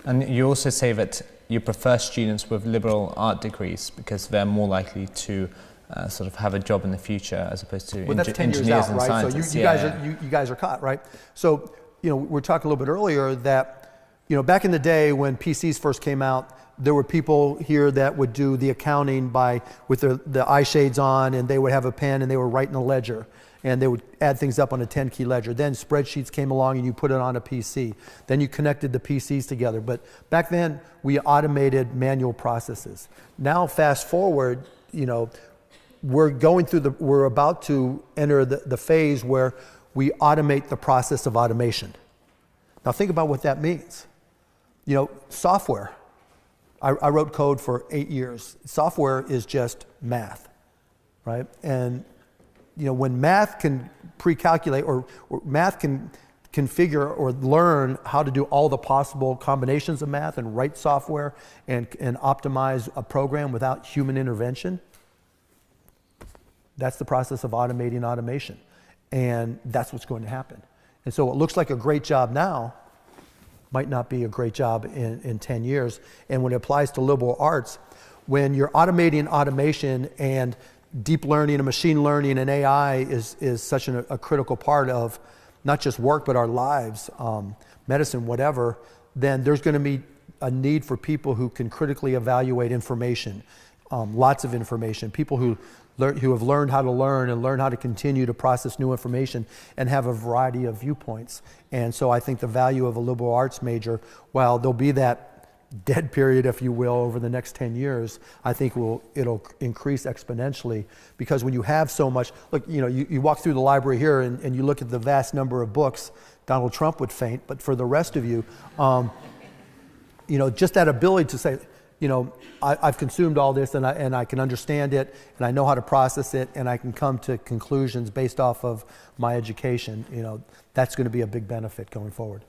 And you also say that you prefer students with liberal art degrees because they're more likely to sort of have a job in the future as opposed to that's 10 engineers years out, and right? scientists. So you guys are caught, right? So, we were talking a little bit earlier that, back in the day when PCs first came out, there were people here that would do the accounting with the eye shades on, and they would have a pen and they were writing a ledger, and they would add things up on a 10-key ledger. Then spreadsheets came along and you put it on a PC. Then you connected the PCs together. But back then we automated manual processes. Now fast forward, we're about to enter the phase where we automate the process of automation. Now think about what that means. Software. I wrote code for 8 years. Software is just math, right? And when math can pre-calculate or math can configure or learn how to do all the possible combinations of math and write software and optimize a program without human intervention, that's the process of automating automation. And that's what's going to happen. And so it looks like a great job now might not be a great job in 10 years. And when it applies to liberal arts, when you're automating automation and deep learning and machine learning and AI is such a critical part of not just work, but our lives, medicine, whatever, then there's going to be a need for people who can critically evaluate information, lots of information, people who have learned how to learn and learn how to continue to process new information and have a variety of viewpoints. And so I think the value of a liberal arts major, while there'll be that dead period, if you will, over the next 10 years, I think it'll increase exponentially, because when you have so much, look, you walk through the library here and you look at the vast number of books, Donald Trump would faint, but for the rest of you, just that ability to say, I've consumed all this and I can understand it and I know how to process it and I can come to conclusions based off of my education, that's going to be a big benefit going forward.